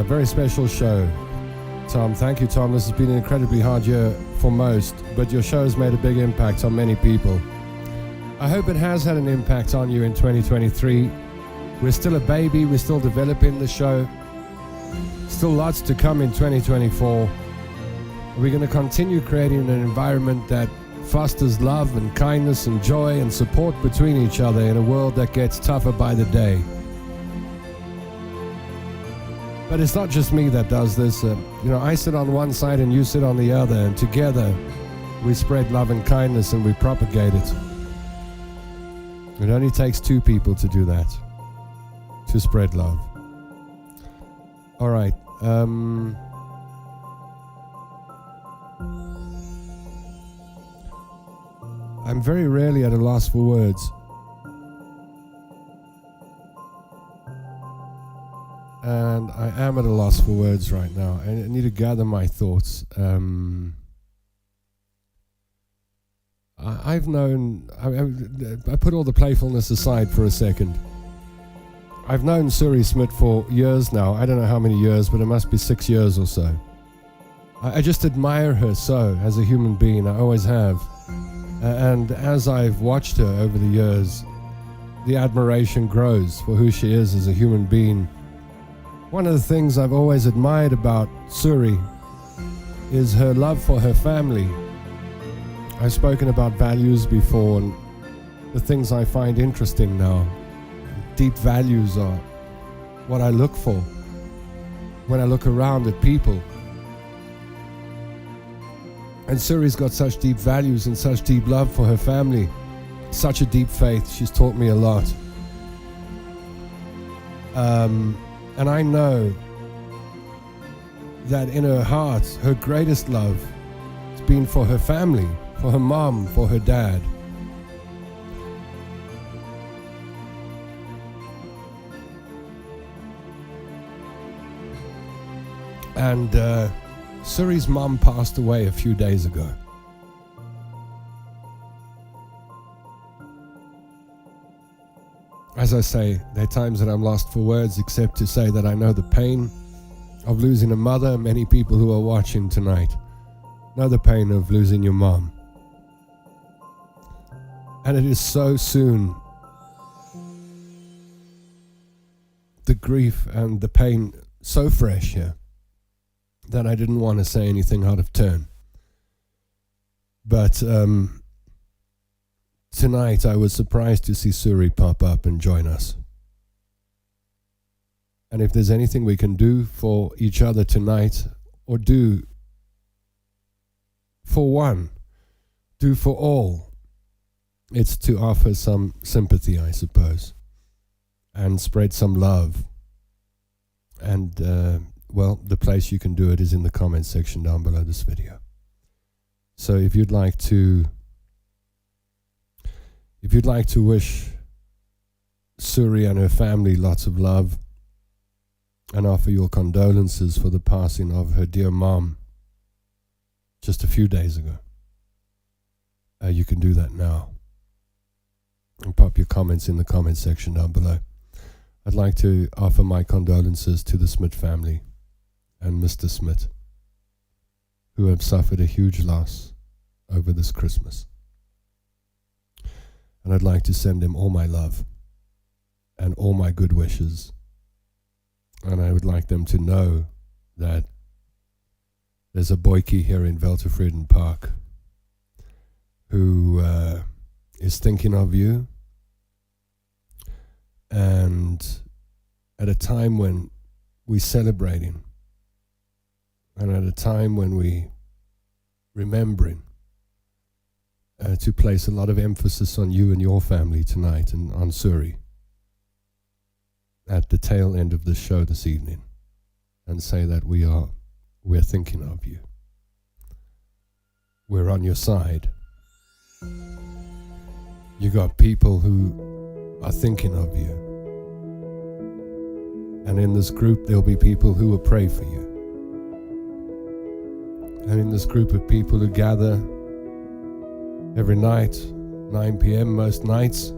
A: Very special show, Tom. Thank you, Tom. This has been an incredibly hard year for most, but your show has made a big impact on many people. I hope it has had an impact on you in 2023. We're still a baby. We're still developing the show. Still lots to come in 2024. We're going to continue creating an environment that fosters love and kindness and joy and support between each other in a world that gets tougher by the day. But it's not just me that does this. I sit on one side and you sit on the other, and together we spread love and kindness and we propagate it. It only takes two people to do that, to spread love. All right. I'm very rarely at a loss for words. And I am at a loss for words right now. I need to gather my thoughts. I've known... I put all the playfulness aside for a second. I've known Suri Smith for years now. I don't know how many years, but it must be 6 years or so. I just admire her so as a human being. I always have. And as I've watched her over the years, the admiration grows for who she is as a human being. One of the things I've always admired about Suri is her love for her family. I've spoken about values before, and the things I find interesting now. Deep values are what I look for when I look around at people. And Suri's got such deep values and such deep love for her family, such a deep faith. She's taught me a lot. And I know that in her heart, her greatest love has been for her family, for her mom, for her dad. And Suri's mom passed away a few days ago. As I say, there are times that I'm lost for words, except to say that I know the pain of losing a mother. Many people who are watching tonight know the pain of losing your mom. And it is so soon. The grief and the pain so fresh here that I didn't want to say anything out of turn. But tonight I was surprised to see Suri pop up and join us. And if there's anything we can do for each other tonight, or do for one, do for all, it's to offer some sympathy, I suppose, and spread some love. And well, the place you can do it is in the comment section down below this video. So if you'd like to wish Suri and her family lots of love and offer your condolences for the passing of her dear mom just a few days ago, you can do that now. And pop your comments in the comment section down below. I'd like to offer my condolences to the Smith family and Mr. Smith, who have suffered a huge loss over this Christmas. And I'd like to send him all my love and all my good wishes. And I would like them to know that there's a boykie here in Weltevreden Park who is thinking of you. And at a time when we're celebrating, and at a time when we remembering, to place a lot of emphasis on you and your family tonight, and on Suri at the tail end of the show this evening, and say that we're thinking of you. We're on your side. You got people who are thinking of you. And in this group, there'll be people who will pray for you. And in this group of people who gather every night, 9 p.m. most nights,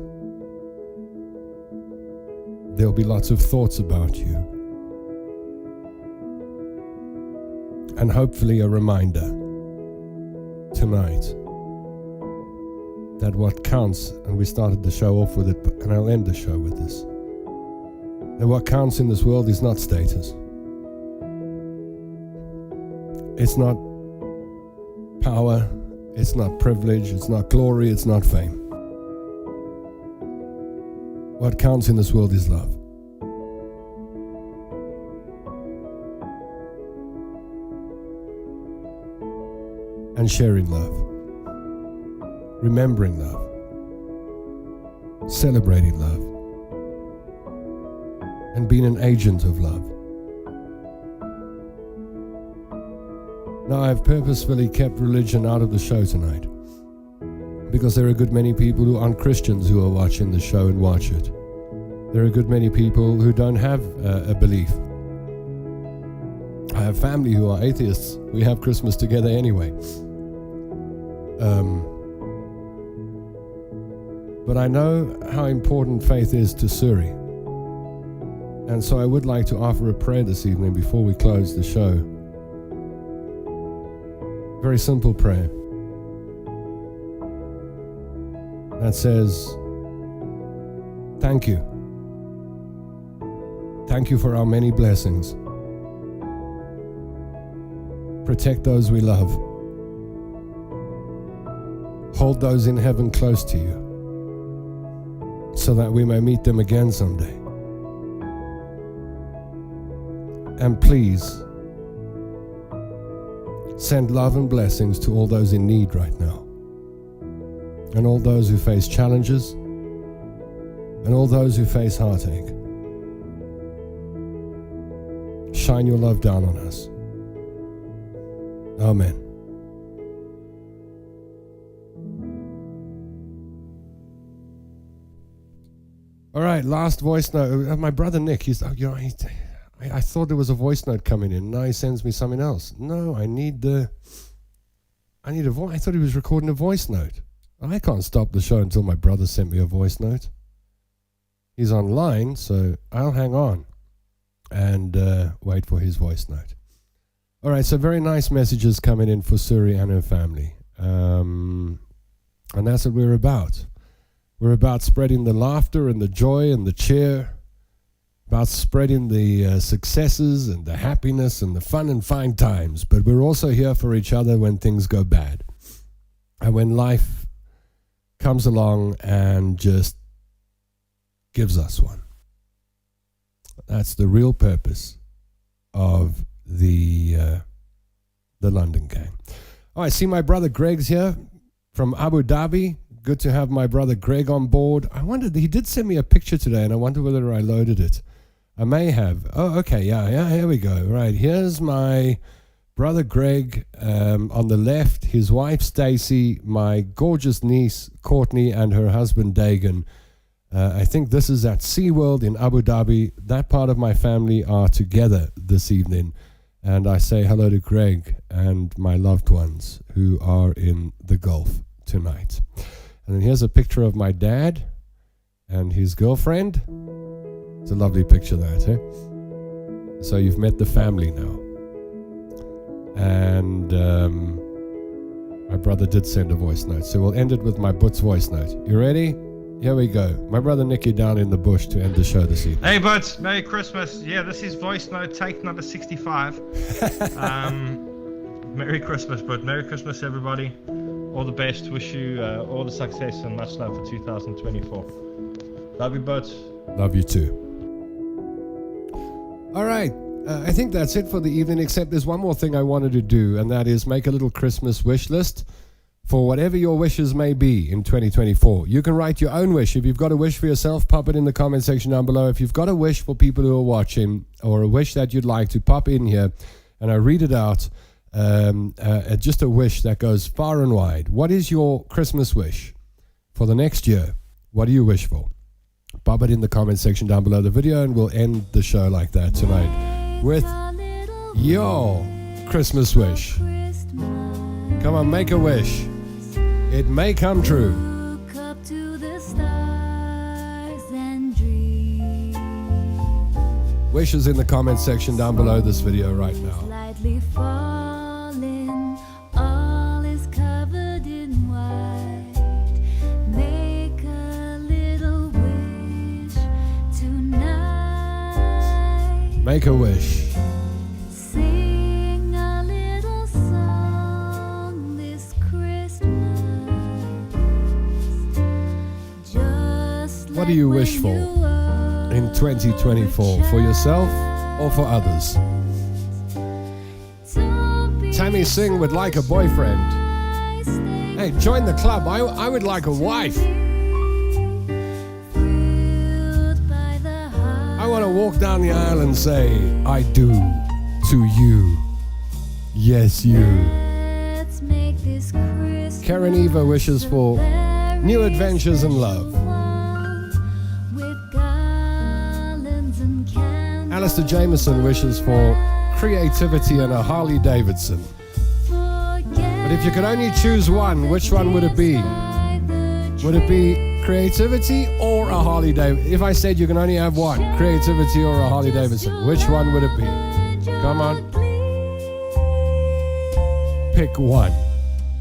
A: there'll be lots of thoughts about you. And hopefully a reminder tonight that what counts, and we started the show off with it, and I'll end the show with this, that what counts in this world is not status. It's not power, it's not privilege, it's not glory, it's not fame. What counts in this world is love. And sharing love. Remembering love. Celebrating love. And being an agent of love. Now, I've purposefully kept religion out of the show tonight, because there are a good many people who aren't Christians who are watching the show and watch it. There are a good many people who don't have a belief. I have family who are atheists. We have Christmas together anyway. But I know how important faith is to Suri. And so I would like to offer a prayer this evening before we close the show. Very simple prayer that says, thank you. Thank you for our many blessings. Protect those we love. Hold those in heaven close to you. so that we may meet them again someday. And please, send love and blessings to all those in need right now, and all those who face challenges, and all those who face heartache. Shine your love down on us. Amen. All right, last voice note. My brother Nick, I thought there was a voice note coming in. Now he sends me something else. No, I need a voice. I thought he was recording a voice note. I can't stop the show until my brother sent me a voice note. He's online, so I'll hang on and wait for his voice note. All right, so very nice messages coming in for Suri and her family. And that's what we're about. We're about spreading the laughter and the joy and the cheer, about spreading the successes and the happiness and the fun and fine times. But we're also here for each other when things go bad. And when life comes along and just gives us one. That's the real purpose of the London Gang. Oh, I see my brother Greg's here from Abu Dhabi. Good to have my brother Greg on board. I wondered, he did send me a picture today, and I wonder whether I loaded it. I may have. Oh, okay, yeah, here we go. Right, here's my brother Greg on the left, his wife Stacy, my gorgeous niece Courtney, and her husband Dagan. I think this is at SeaWorld in Abu Dhabi. That part of my family are together this evening. And I say hello to Greg and my loved ones who are in the Gulf tonight. And then here's a picture of my dad and his girlfriend. It's a lovely picture, that, eh? So you've met the family now. And my brother did send a voice note. So we'll end it with my Butts voice note. You ready? Here we go. My brother Nicky down in the bush to end the show this evening.
M: Hey, Butts. Merry Christmas. Yeah, this is voice note take number 65. Merry Christmas, Bud. Merry Christmas, everybody. All the best. Wish you all the success and much love for 2024. Love you, Butts.
A: Love you too. All right. I think that's it for the evening, except there's one more thing I wanted to do, and that is make a little Christmas wish list for whatever your wishes may be in 2024. You can write your own wish. If you've got a wish for yourself, pop it in the comment section down below. If you've got a wish for people who are watching, or a wish that you'd like to pop in here, and I read it out, just a wish that goes far and wide. What is your Christmas wish for the next year? What do you wish for? Pop it in the comment section down below the video, and we'll end the show like that tonight with your Christmas wish. Come on, make a wish. It may come true.
C: Look up to the stars and dream.
A: Wishes in the comment section down below this video right now.
C: Lightly falling, all is covered in white. Make a little wish tonight.
A: Make a wish.
C: Sing a little song this Christmas. Just
A: What do you wish for in 2024? For yourself or for others? Tammy Singh would like a boyfriend. Hey, join the club. I would like a wife. I want to walk down the aisle and say, I do to you. Yes, you.
C: Let's make this Christmas
A: Karen Eva wishes for new adventures and love.
C: with garlands and candles.
A: Alistair Jameson wishes for creativity and a Harley Davidson. But if you could only choose one, which one would it be? Would it be creativity or a Harley Davidson? If I said you can only have one, creativity or a Harley Davidson, which one would it be? Come on. Pick one.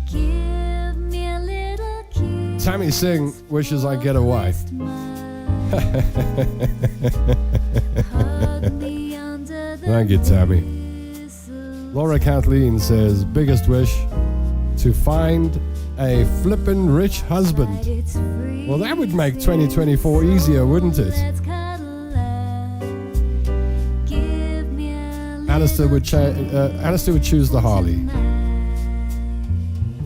C: Give me a little kiss.
A: Tammy Singh wishes I get a wife. Thank you, Tammy. Laura Kathleen says, biggest wish, to find a flippin' rich husband. Well, that would make 2024 easier, wouldn't it? Alistair would choose the Harley.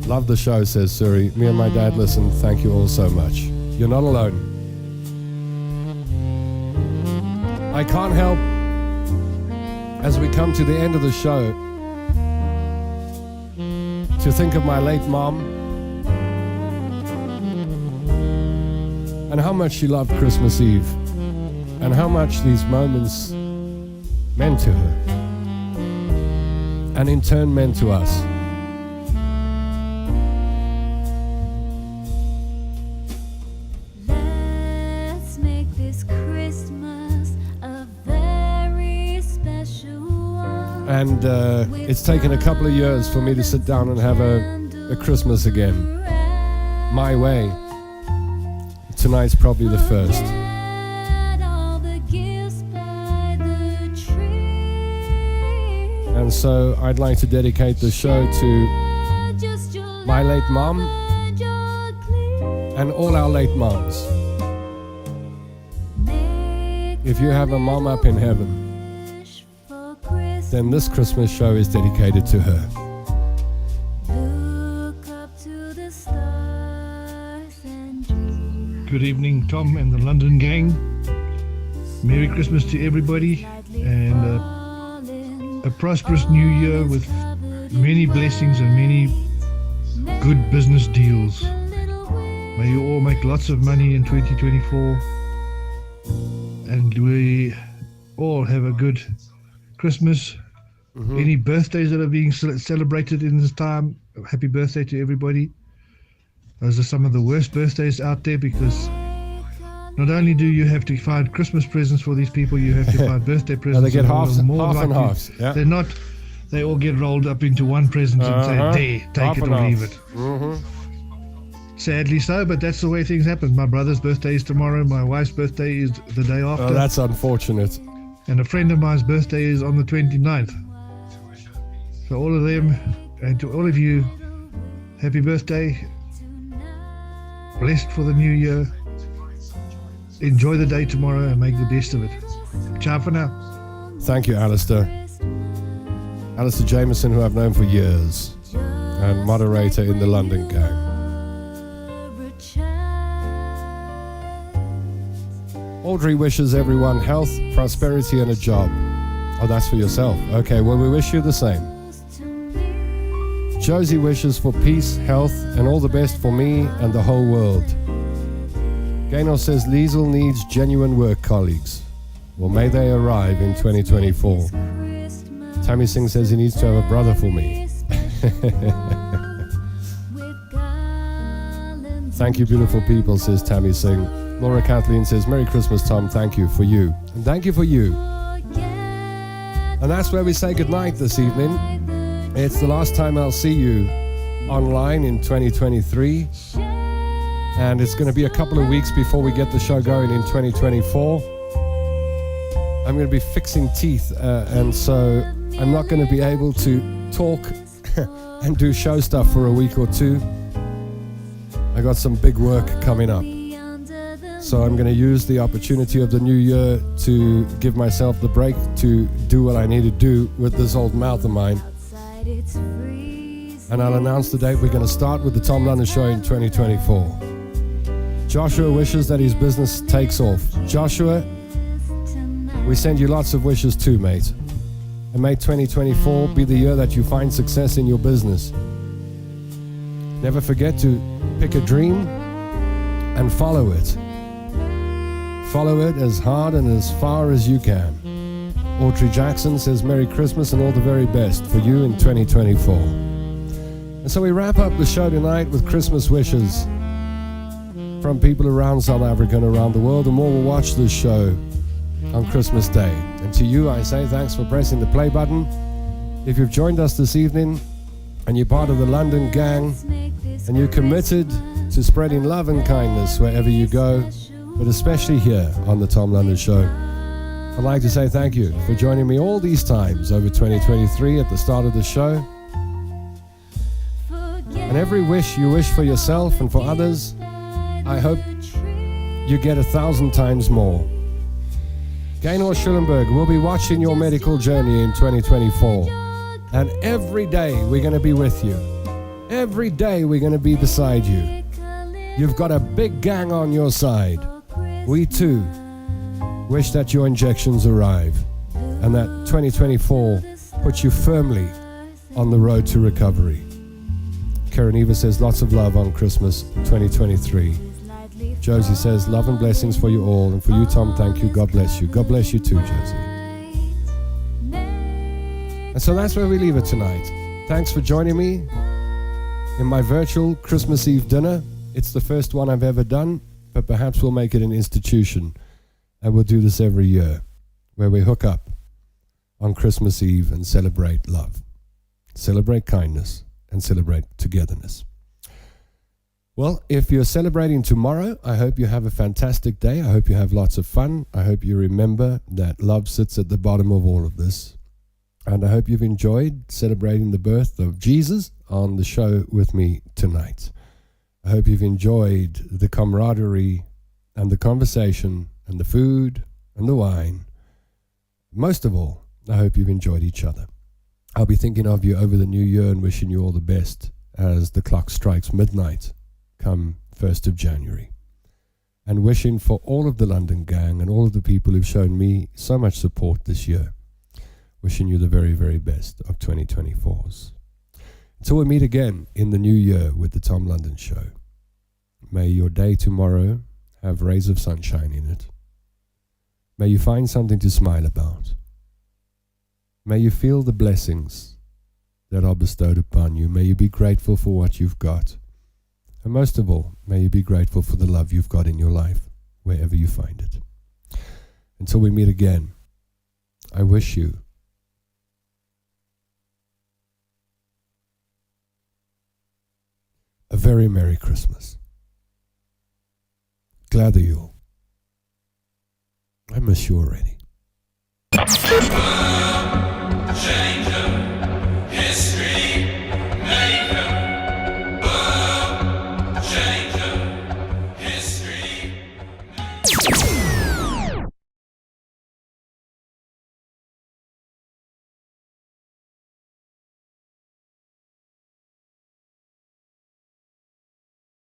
A: Love the show, says Suri. Me and my dad listen. Thank you all so much. You're not alone. I can't help, as we come to the end of the show, to think of my late mom and how much she loved Christmas Eve and how much these moments meant to her and in turn meant to us.
C: Let's make this Christmas a very special one.
A: And it's taken a couple of years for me to sit down and have a Christmas again. My way. Tonight's probably the first. And so I'd like to dedicate the show to my late mom and all our late moms. If you have a mom up in heaven, then this Christmas show is dedicated to her.
N: Good evening, Tom and the London gang. Merry Christmas to everybody, and a prosperous new year with many blessings and many good business deals. May you all make lots of money in 2024, and we all have a good Christmas. Any birthdays that are being celebrated in this time, happy birthday to everybody. Those are some of the worst birthdays out there, because not only do you have to find Christmas presents for these people, you have to find birthday presents.
A: They get half
N: likely,
A: and half. Yeah.
N: They're not. They all get rolled up into one present and say, "There, take it or leave it." Sadly so, but that's the way things happen. My brother's birthday is tomorrow. My wife's birthday is the day after.
A: Oh, that's unfortunate.
N: And a friend of mine's birthday is on the 29th. So all of them, and to all of you, happy birthday. Blessed for the new year. Enjoy the day tomorrow and make the best of it. Ciao for now.
A: Thank you, Alistair. Alistair Jameson, who I've known for years, and moderator in the London gang. Audrey wishes everyone health, prosperity, and a job. Oh, that's for yourself. Okay, well, we wish you the same. Josie wishes for peace, health, and all the best for me and the whole world. Gaynor says Liesel needs genuine work colleagues. Well, may they arrive in 2024. Tammy Singh says he needs to have a brother for me. Thank you, beautiful people, says Tammy Singh. Laura Kathleen says, Merry Christmas, Tom. Thank you for you. And thank you for you. And that's where we say goodnight this evening. It's the last time I'll see you online in 2023. And it's going to be a couple of weeks before we get the show going in 2024. I'm going to be fixing teeth, and so I'm not going to be able to talk and do show stuff for a week or two. I got some big work coming up. So I'm going to use the opportunity of the new year to give myself the break to do what I need to do with this old mouth of mine. And I'll announce the date we're going to start with the Tom London Show in 2024. Joshua wishes that his business takes off. Joshua, we send you lots of wishes too, mate. And may 2024 be the year that you find success in your business. Never forget to pick a dream and follow it. Follow it as hard and as far as you can. Audrey Jackson says Merry Christmas and all the very best for you in 2024. And so we wrap up the show tonight with Christmas wishes from people around South Africa and around the world, and more will watch this show on Christmas Day. And to you I say thanks for pressing the play button. If you've joined us this evening and you're part of the London gang and you're committed to spreading love and kindness wherever you go, but especially here on the Tom London Show, I'd like to say thank you for joining me all these times over 2023 at the start of the show.
C: Forget
A: And every wish you wish for yourself and for others, I hope you get 1,000 times more. Gaynor Schulenberg will be watching your medical journey in 2024. And every day we're going to be with you. Every day we're going to be beside you. You've got a big gang on your side. We too wish that your injections arrive and that 2024 puts you firmly on the road to recovery. Karen Eva says lots of love on Christmas 2023. Josie says love and blessings for you all, and for you, Tom, thank you. God bless you. God bless you too, Josie. And so that's where we leave it tonight. Thanks for joining me in my virtual Christmas Eve dinner. It's the first one I've ever done, but perhaps we'll make it an institution, and we'll do this every year, where we hook up on Christmas Eve and celebrate love, celebrate kindness, and celebrate togetherness. Well, if you're celebrating tomorrow, I hope you have a fantastic day. I hope you have lots of fun. I hope you remember that love sits at the bottom of all of this. And I hope you've enjoyed celebrating the birth of Jesus on the show with me tonight. I hope you've enjoyed the camaraderie and the conversation and the food and the wine. Most of all, I hope you've enjoyed each other. I'll be thinking of you over the new year and wishing you all the best as the clock strikes midnight come 1st of January. And wishing for all of the London gang and all of the people who've shown me so much support this year. Wishing you the very, very best of 2024s. Until we meet again in the new year with the Tom London Show. May your day tomorrow have rays of sunshine in it. May you find something to smile about. May you feel the blessings that are bestowed upon you. May you be grateful for what you've got. And most of all, may you be grateful for the love you've got in your life, wherever you find it. Until we meet again, I wish you a very Merry Christmas. Glad that you all. I miss you already.